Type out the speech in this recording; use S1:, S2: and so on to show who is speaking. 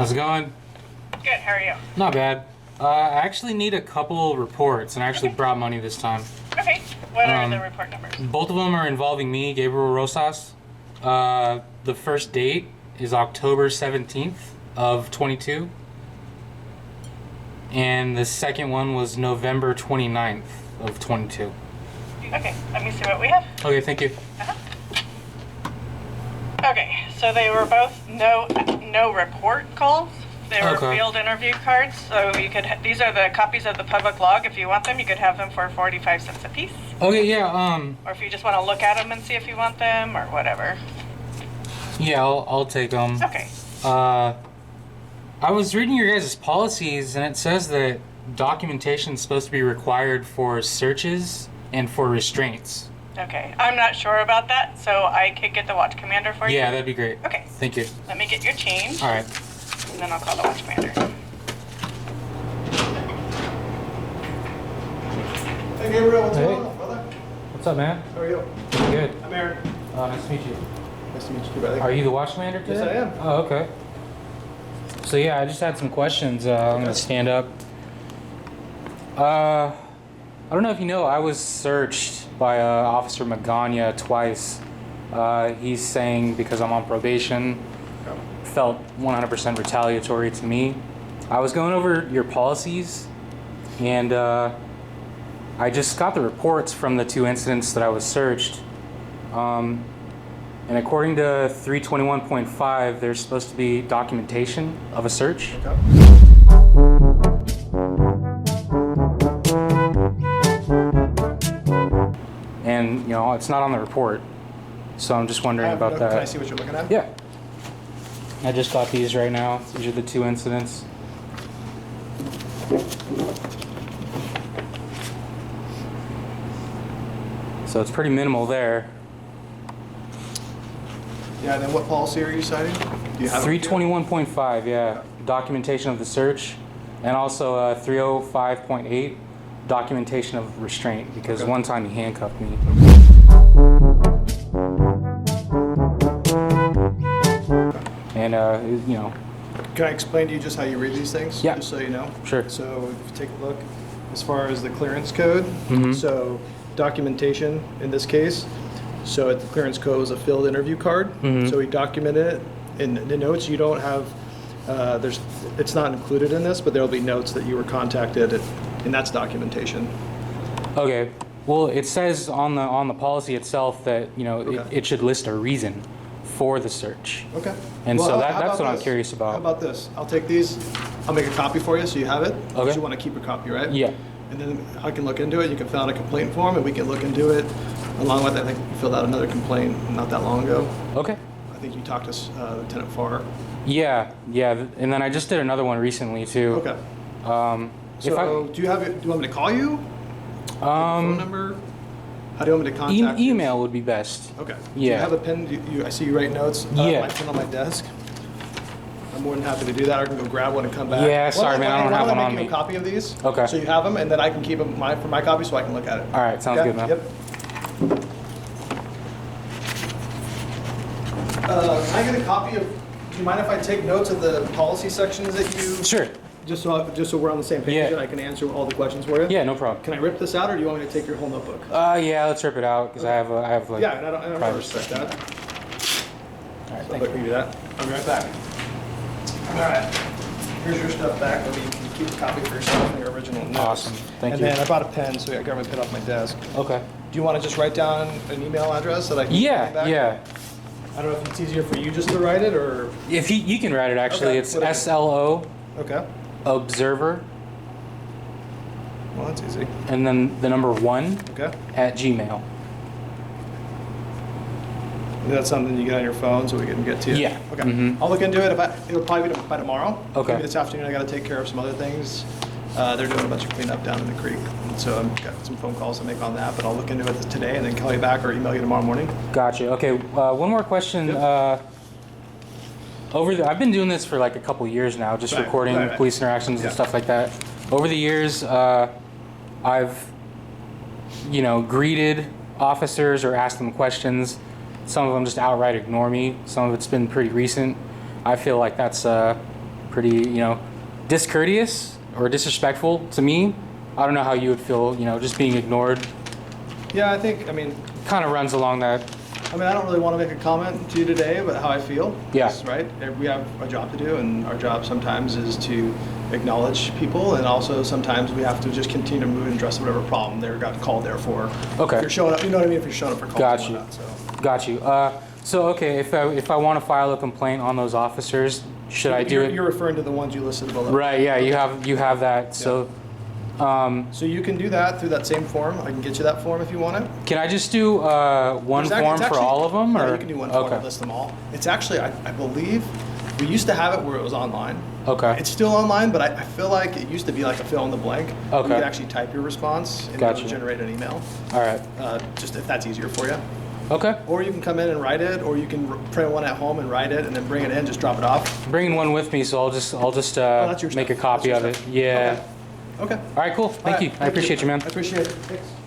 S1: How's it going?
S2: Good, how are you?
S1: Not bad. I actually need a couple reports, and I actually brought money this time.
S2: Okay, what are the report numbers?
S1: Both of them are involving me, Gabriel Rosas. The first date is October 17th of 22. And the second one was November 29th of 22.
S2: Okay, let me see what we have.
S1: Okay, thank you.
S2: Okay, so they were both no report calls. They were
S1: Okay.
S2: field interview cards, so you could. These are the copies of the public log. If you want them, you could have them for 45 cents a piece.
S1: Okay, yeah.
S2: Or if you just want to look at them and see if you want them, or whatever.
S1: Yeah, I'll take them.
S2: Okay.
S1: I was reading your guys' policies, and it says that documentation is supposed to be required for searches and for restraints.
S2: Okay, I'm not sure about that, so I could get the watch commander for you.
S1: Yeah, that'd be great.
S2: Okay.
S1: Thank you.
S2: Let me get your change.
S1: All right.
S2: And then I'll call the watch commander.
S3: Hey Gabriel, what's
S1: Hey.
S3: going on, brother?
S1: What's up, man?
S3: How are you?
S1: Good.
S3: I'm Aaron.
S1: Nice to meet you.
S3: Nice to meet you, brother.
S1: Are you the watch commander today?
S3: Yes, I am.
S1: Oh, okay. So yeah, I just had some questions. I'm gonna stand up. I don't know if you know, I was searched by Officer Maganas twice. He's saying because I'm on probation, felt 100% retaliatory to me. I was going over your policies, and I just got the reports from the two incidents that I was searched. And according to 321.5, there's supposed to be documentation of a search.
S3: Okay.
S1: And, you know, it's not on the report. So I'm just wondering about that.
S3: Can I see what you're looking at?
S1: Yeah. I just got these right now. These are the two incidents. So it's pretty minimal there.
S3: Yeah, and then what policy are you citing? Do you have it?
S1: 321.5, yeah. Documentation of the search. And also 305.8, documentation of restraint, because
S3: Okay.
S1: one time he handcuffed me. And, you know,
S3: Can I explain to you just how you read these things?
S1: Yeah.
S3: Just so you know.
S1: Sure.
S3: So if you take a look, as far as the clearance code, so documentation in this case, so the clearance code is a field interview card. So we documented it. In the notes, you don't have, it's not included in this, but there'll be notes that you were contacted, and that's documentation.
S1: okay. Well, it says on the policy itself that, you know,
S3: Okay.
S1: it should list a reason for the search.
S3: Okay.
S1: And so
S3: how
S1: that's
S3: about
S1: what I'm
S3: this?
S1: curious about.
S3: How about this? I'll take these, I'll make a copy for you so you have it.
S1: Okay.
S3: You want to keep a copy, right?
S1: Yeah.
S3: And then I can look into it. You can fill out a complaint form and we can look into it. Along with, I think you filled out another complaint not that long ago.
S1: Okay.
S3: I think you talked to Lieutenant Farr.
S1: Yeah, yeah. And then I just did another one recently too.
S3: Okay.
S1: If
S3: So do you want me to call you? Phone number? How do you want me to contact you?
S1: email would be best.
S3: Okay. Do you
S1: Yeah.
S3: have a pen? I see you write notes.
S1: Yeah.
S3: My pen on my desk. I'm more than happy to do that. I can go grab one and come back.
S1: Yeah, sorry, man, I don't have one on
S3: Make you
S1: me.
S3: a copy of these.
S1: Okay.
S3: So you have them, and then I can keep them for my copy so I can look at it.
S1: All right, sounds
S3: Okay?
S1: good, man.
S3: Yep. Can I get a copy of? Do you mind if I take notes of the policy sections that you?
S1: Sure.
S3: Just so we're on the same page
S1: Yeah.
S3: and I can answer all the questions for you.
S1: Yeah, no problem.
S3: Can I rip this out, or do you want me to take your whole notebook?
S1: Yeah, let's rip it out because I have like.
S3: Yeah, and I don't
S1: privacy
S3: respect that.
S1: All right,
S3: So
S1: thank
S3: let
S1: you.
S3: me do that. I'll be right back. All right. Here's your stuff back. Let me keep a copy for yourself and your original notes.
S1: Awesome. Thank
S3: and
S1: you.
S3: then I brought a pen, so I got my pen off my desk.
S1: Okay.
S3: Do you want to just write down an email address that I can
S1: Yeah,
S3: get back?
S1: yeah.
S3: I don't know if it's easier for you just to write it, or...
S1: If you can write it actually,
S3: Okay,
S1: it's
S3: whatever.
S1: SLO
S3: Okay.
S1: Observer
S3: Well, that's easy.
S1: and then the number 1
S3: Okay.
S1: at Gmail.
S3: Is that something you get on your phone so we can get to you?
S1: Yeah.
S3: Okay.
S1: Mhm.
S3: I'll look into it. It'll probably be by tomorrow.
S1: Okay.
S3: Maybe this afternoon I got to take care of some other things. They're doing a bunch of cleanup down in the creek. And so I've got some phone calls to make on that, but I'll look into it today and then call you back or email you tomorrow morning.
S1: Gotcha. Okay. One more question.
S3: Yep.
S1: I've been doing this for like a couple years now, just
S3: Right,
S1: recording
S3: right.
S1: police interactions
S3: Yeah.
S1: and stuff like that. Over the years, I've, you know, greeted officers or asked them questions. Some of them just outright ignore me. Some of it's been pretty recent. I feel like that's pretty, discourteous or disrespectful to me. I don't know how you would feel, just being ignored.
S3: Yeah, I mean,
S1: Kind of runs along that.
S3: I don't really want to make a comment to you today about how I feel.
S1: Yeah.
S3: Right? We have a job to do, and our job sometimes is to acknowledge people, and also sometimes we have to just continue to move and address whatever problem they got called there for.
S1: Okay.
S3: If you're showing up, you know what I mean? If you're showing up for calls
S1: Got
S3: and
S1: you.
S3: whatnot, so.
S1: Got you. So okay, if I want to file a complaint on those officers, should I do it?
S3: You're referring to the ones you listed below.
S1: Right. Yeah. You have that. So.
S3: So you can do that through that same form. I can get you that form if you want it.
S1: Can I just do one form for all of them?
S3: Yeah,
S1: or?
S3: you can do one form and list them all. It's actually, I believe, we used to have it where it was online.
S1: Okay.
S3: It's still online, but I feel like it used to be like a fill in the blank.
S1: Okay.
S3: You could actually type your response and
S1: Gotcha.
S3: it'll generate an email.
S1: All right.
S3: Just if that's easier for you.
S1: Okay.
S3: Or you can come in and write it, or you can print one at home and write it, and then bring it in, just drop it off.
S1: Bringing one with me, so I'll just
S3: that's your
S1: make
S3: stuff.
S1: a copy
S3: That's
S1: of
S3: your
S1: it. Yeah.
S3: Okay.
S1: All right. Cool. Thank you. I appreciate you, man.
S3: I appreciate it. Thanks.